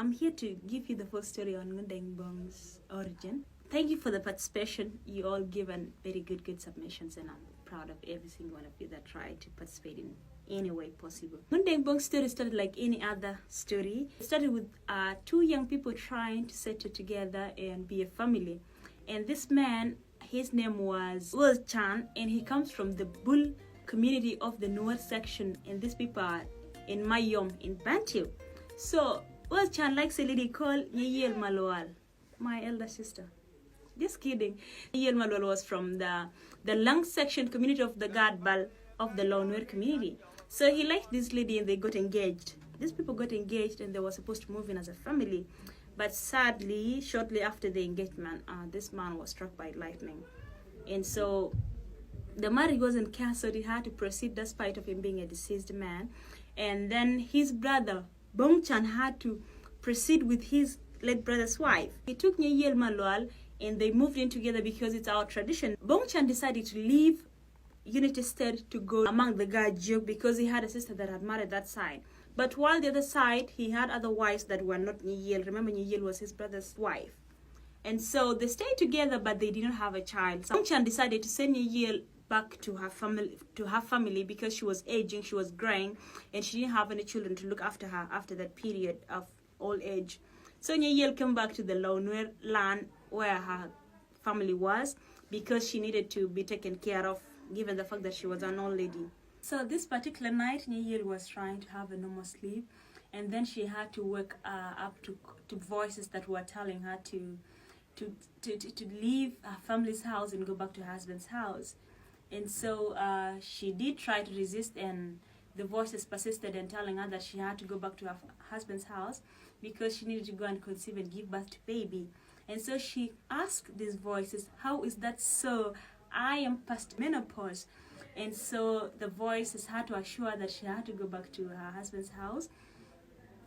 I'm here to give you the full story on ngundeng bong's origin. Thank you for the participation. You all given very good submissions, and I'm proud of every single one of you that tried to participate in any way possible. ngundeng bong's story started like any other story. It started with two young people trying to settle together and be a family. And this man, his name was Will Chan, and he comes from the Bull community of the north section, and these people are in Mayom in Bantu. So Will Chan likes a lady called Nyeyel Malwal, my elder sister. Just kidding. Nyeyel Malwal was from the Lung section community of the Gadbal of the Lawnwer community. So he liked this lady and they got engaged. These people got engaged and they were supposed to move in as a family. But sadly, shortly after the engagement, this man was struck by lightning. And so the marriage wasn't cancelled. He had to proceed despite of him being a deceased man. And then his brother, Bong Chan, had to proceed with his late brother's wife. He took Nyeyel Malwal and they moved in together because it's our tradition. Bong Chan decided to leave Unity State to go among the Gajuk because he had a sister that had married that side. But while the other side, he had other wives that were not Nyeyel. Remember, Nyeyel was his brother's wife. And so they stayed together, but they didn't have a child. So Bong Chan decided to send Nyeyel back to her family because she was aging, she was graying, and she didn't have any children to look after her after that period of old age. So Nyeyel came back to the Lawnwer land where her family was because she needed to be taken care of given the fact that she was an old lady. So this particular night, Nyeyel was trying to have a normal sleep, and then she had to wake up to voices that were telling her to leave her family's house and go back to her husband's house. And so she did try to resist, and the voices persisted in telling her that she had to go back to her husband's house because she needed to go and conceive and give birth to baby. And so she asked these voices, "How is that so? I am past menopause." And so the voices had to assure her that she had to go back to her husband's house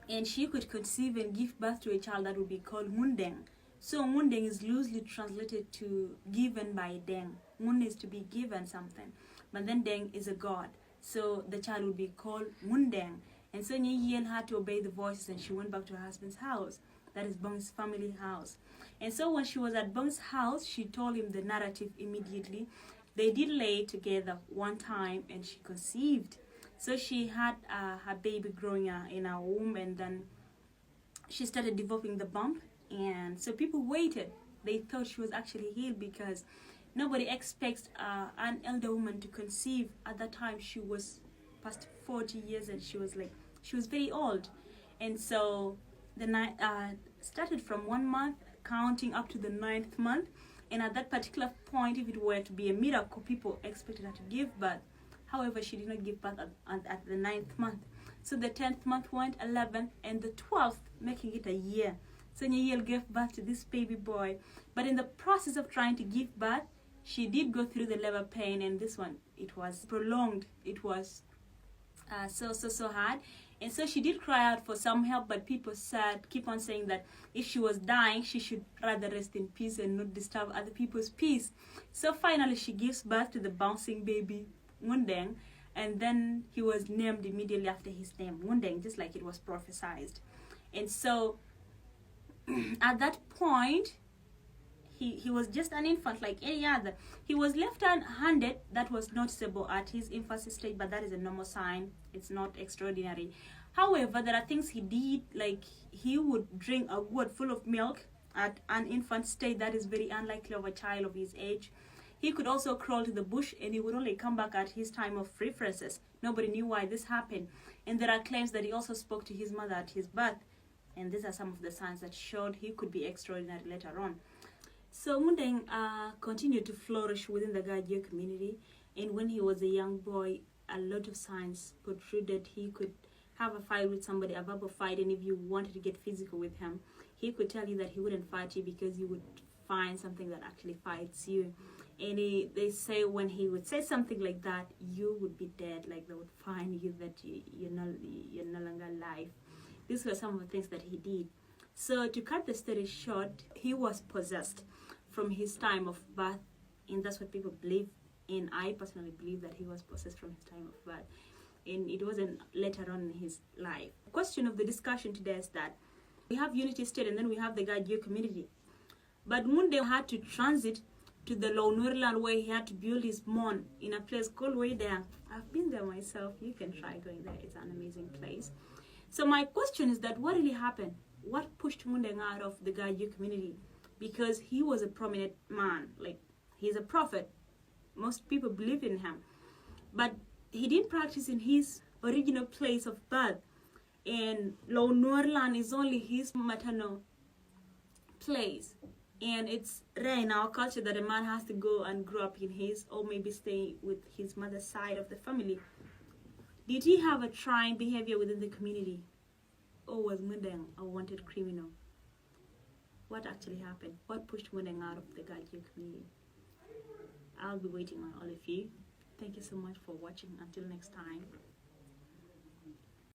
and she could conceive and give birth to a child that would be called ngundeng. So ngundeng is loosely translated to given by deng. Ngun is to be given something, but then deng is a god. So the child would be called ngundeng. And so Nyeyel had to obey the voices and she went back to her husband's house. That is Bong's family house. And so when she was at Bong's house, she told him the narrative immediately. They did lay together one time and she conceived. So she had her baby growing in her womb, and then she started developing the bump. And so people waited. They thought she was actually healed because nobody expects an elder woman to conceive. At that time, she was past 40 years and she was very old. And so the night started from 1 month, counting up to the 9th month. And at that particular point, if it were to be a miracle, people expected her to give birth. However, she did not give birth at the 9th month. So the 10th month went, 11th, and the 12th, making it a year. So Nyeyel gave birth to this baby boy. But in the process of trying to give birth, she did go through the labor pain, and this one, it was prolonged. It was so hard. And so she did cry out for some help, but people keep on saying that if she was dying, she should rather rest in peace and not disturb other people's peace. So finally, she gives birth to the bouncing baby, ngundeng, and then he was named immediately after his name, ngundeng, just like it was prophesied. And so at that point, he was just an infant like any other. He was left-handed. That was noticeable at his infancy stage, but that is a normal sign. It's not extraordinary. However, there are things he did, like he would drink a gourd full of milk at an infant stage. That is very unlikely of a child of his age. He could also crawl to the bush, and he would only come back at his time of references. Nobody knew why this happened. And there are claims that he also spoke to his mother at his birth. And these are some of the signs that showed he could be extraordinary later on. So ngundeng continued to flourish within the Gajia community, and when he was a young boy, a lot of signs protruded. He could have a fight with somebody, a verbal fight, and if you wanted to get physical with him, he could tell you that he wouldn't fight you because you would find something that actually fights you. And they say when he would say something like that, you would be dead, like they would find you that you're no longer alive. These were some of the things that he did. So to cut the story short, he was possessed from his time of birth, and that's what people believe. And I personally believe that he was possessed from his time of birth, and it wasn't later on in his life. The question of the discussion today is that We have Unity State and then we have the Gajio community. But ngundeng had to transit to the Low-Nurland where he had to build his mon in a place called Weidang. I've been there myself. You can try going there. It's an amazing place. So my question is that what really happened? What pushed ngundeng out of the Gajio community? Because he was a prominent man. Like, he's a prophet. Most people believe in him. But he didn't practice in his original place of birth. And Low-Nurland is only his maternal place. And it's rare in our culture that a man has to go and grow up in his, or maybe stay with his mother's side of the family. Did he have a trying behavior within the community? Or was ngundeng a wanted criminal? What actually happened? What pushed ngundeng out of the Gajio community? I'll be waiting on all of you. Thank you so much for watching. Until next time.